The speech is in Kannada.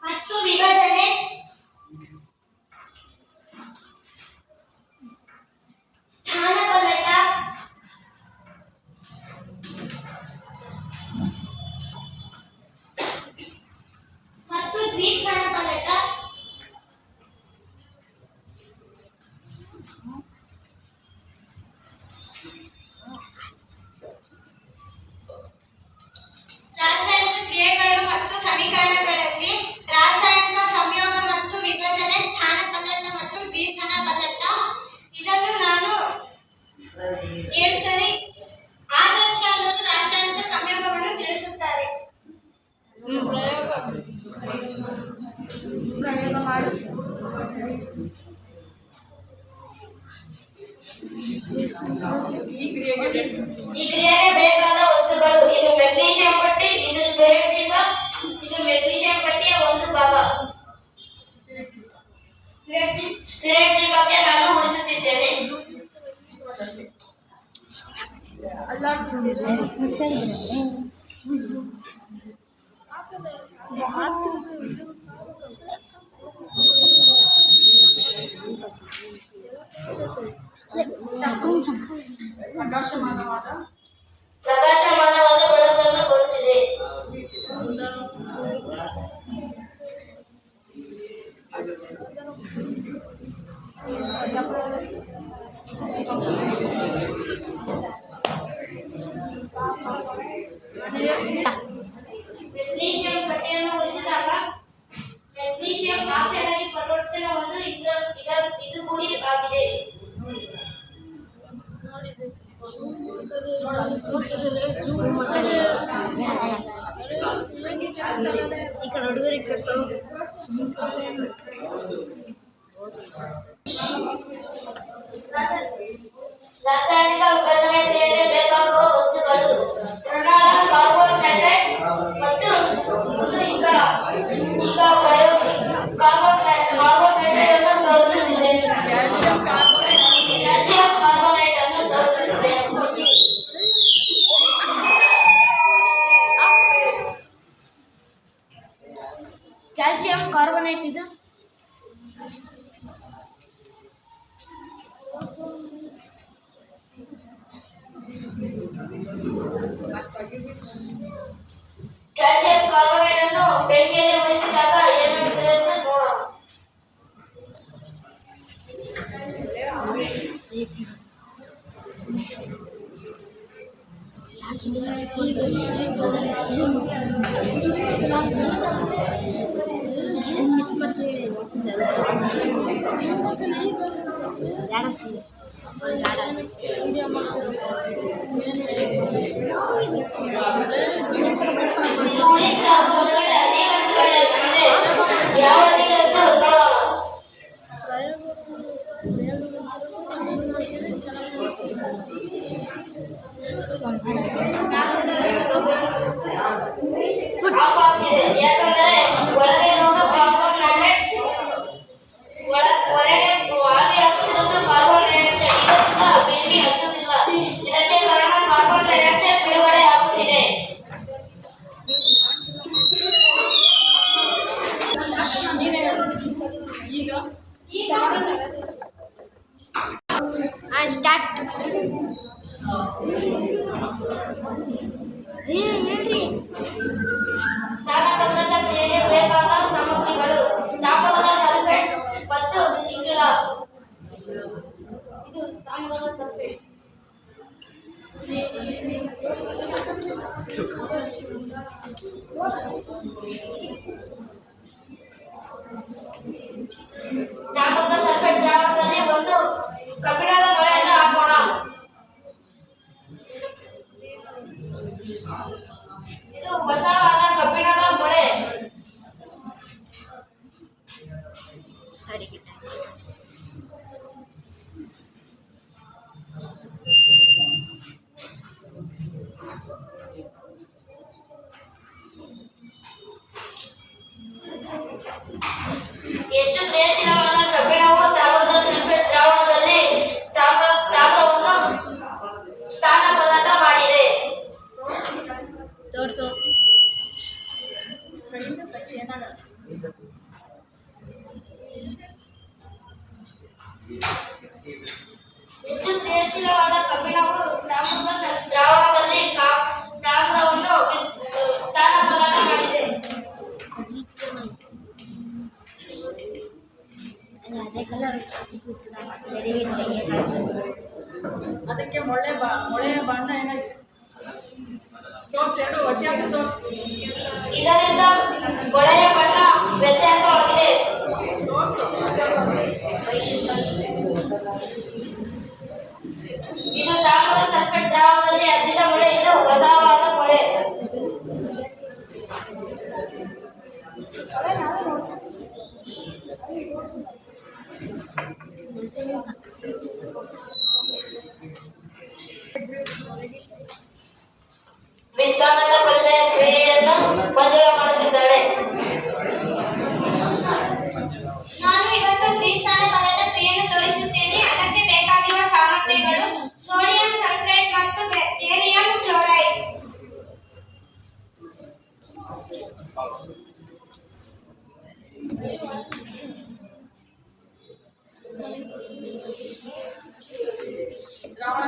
ಮತ್ತು ವಿಭಜನೆ ಸ್ಥಾನಪಲ್ಲಟ ಮತ್ತು ದ್ವಿಸ್ಥಾನಪಲ್ಲಟ ರಾಸಾಯನಿಕ ಕ್ರಿಯೆಗಳು ಮತ್ತು ಸಮೀಕರಣಗಳಲ್ಲಿ ರಾಸಾಯನಿಕ ಸಂಯೋಗ ಮತ್ತು ವಿಭಜನೆ ಸ್ಥಾನಪಲ್ಲಟ ಮತ್ತು ದ್ವಿಸ್ಥಾನಪಲ್ಲಟ ಇದನ್ನು ನಾನು ಹೇಳ್ತೇನೆ. ಆದರ್ಶ ಅವರು ರಾಸಾಯನಿಕ ಸಂಯೋಗವನ್ನು ತಿಳಿಸುತ್ತಾರೆ. ಈ ಕ್ರಿಯೆಗೆ ಬೇಕಾದ ವಸ್ತುಗಳು: ಇದು ಮೆಗ್ನೀಷಿಯಂ ಪಟ್ಟಿ, ಇದು ಸ್ಪಿರಿಟ್ ದೀಪ, ಇದು ಮೆಗ್ನೀಷಿಯಂ ಪಟ್ಟಿಯ ಒಂದು ಭಾಗ. ಸ್ಪಿರಿಟ್ ದೀಪಕ್ಕೆ ನಾನು ಉಳಿಸುತ್ತಿದ್ದೇನೆ. ಪ್ರಕಾಶಮಾನವಾದ ಬೆಳಕನ್ನು ಕೊಡುತ್ತಿದೆ. ಮೆಗ್ನೀಷಿಯಂ ಪಟ್ಟಿಯನ್ನು ಉಳಿಸಿದಾಗ ಮೆಗ್ನೀಷಿಯಂ ಆಕ್ಸೈಡ್ ಆಗಿ ಪರಿವರ್ತನೆ ಹೊಂದು ಇದು ಪುಡಿ ಆಗಿದೆ. ఇక్కడ ಹುಡುಗರು ఇక్కడ ರಾಸಾಯನಿಕ ವಿಭಜನೆ ಕ್ರಿಯೆಗೆ ಬೇಕಾಗುವ ವಸ್ತುಗಳು: ಋಣಾಳ ಕಾರ್ಬೋಹೈಡ್ರೇಟ್ ಮತ್ತು ಒಂದು ಇಂಗಾಲ. ಈಗ ಕಾರ್ಬೋಹೈಡ್ರೇಟ್ ಅನ್ನು ತೋರಿಸುತ್ತಿದೆ. ಕ್ಯಾಲ್ಸಿಯಂ ಕಾರ್ಬೋನೇಟ್ ಅನ್ನು ತೋರಿಸುತ್ತಿದೆ. ಕ್ಯಾಲ್ಸಿಯಂ ಕಾರ್ಬೋನೇಟ್ ಇದು ಕ್ಯಾಲ್ಸಿಯಂ ಕಾರ್ಬೋನೇಟ್ ಅನ್ನು ಬೆಂಕಿಯಲ್ಲಿ ಉರಿಸಿದಾಗ ಏನಾಗುತ್ತದೆ ಅಂತ ನೋಡೋಣ. ಯಾವ ಯಾಕಂದರೆ ಒಳಗೆ ಇರುವುದು ಕಾರ್ಬನ್ ಹೈಡ್ರೇಟ್, ಹೊರಗೆ ಆವಿಯಾಗುತ್ತಿರುವುದು ಕಾರ್ಬನ್ ಡೈಆಕ್ಸೈಡ್. ಇದರಿಂದ ಬೆಂಕಿ ಹತ್ತುತ್ತಿಲ್ಲ. ಇದಕ್ಕೆ ಕಾರಣ ಕಾರ್ಬನ್ ಡೈಆಕ್ಸೈಡ್ ಬಿಡುಗಡೆ ಆಗುತ್ತಿದೆ. ಸ್ಥಾನಪಲ್ಲಟ ಕ್ರಿಯೆಗೆ ಬೇಕಾದ ಸಾಮಗ್ರಿಗಳು: ತಾಮ್ರದ ಸಲ್ಫೇಟ್ ಮತ್ತು ಇಂಗಾಲ. ಇದು ತಾಮ್ರದ ಸಲ್ಫೇಟ್. ತಾಮ್ರದ ಸಲ್ಫೇಟ್ ದ್ರಾವಣದಲ್ಲಿ ಒಂದು ಕಬ್ಬಿಣದ ಮೊಳೆಯನ್ನು ಹಾಕೋಣ. ಇದು ಹೊಸವಾದ ಕಬ್ಬಿಣದ ಮೊಳೆ. ಕ್ರಿಯಾಶೀಲವಾದ ಕಬ್ಬಿಣವು ತಾಮ್ರದ ದ್ರಾವಣದಲ್ಲಿ ತಾಮ್ರವನ್ನು ಸ್ಥಾನಪಲ್ಲಟ ಮಾಡಿದೆ. ಅದಕ್ಕೆ ಮೊಳೆಯ ಬಣ್ಣ ಏನಾಗಿದೆ ತೋರಿಸಿ, ಎರಡು ವ್ಯತ್ಯಾಸ ತೋರಿಸಿ. ಇದರಿಂದ ಮೊಳೆಯ ಬಣ್ಣ ವ್ಯತ್ಯಾಸವಾಗಿದೆ. ಇದು ತಾಮ್ರದ ಸಲ್ಫೇಟ್ ದ್ರಾವಣದಲ್ಲಿ ಅದ್ದಿದ ಮೊಳೆ, ಇದು ಹೊಸವಾದ ಮೊಳೆ. ವಿಸ್ತಾನದ ಪಲ್ಯ ಕ್ರಿಯೆಯನ್ನು ಮಂಜುಳಾ ಮಾಡುತ್ತಿದ್ದಾಳೆ. ನಾನು ಇವತ್ತು ದ್ವಿಸ್ಥಾನ ಪಲ್ಲಟ ಕ್ರಿಯೆಯನ್ನು ತೋರಿಸುತ್ತೇನೆ. ಅದಕ್ಕೆ ಬೇಕಾಗಿರುವ ಸಾಮಗ್ರಿಗಳು ಸೋಡಿಯಂ ಸಲ್ಫೇಟ್ ಮತ್ತು ಬೇರಿಯಂ ಕ್ಲೋರೈಡ್. ದ್ರಾವಣ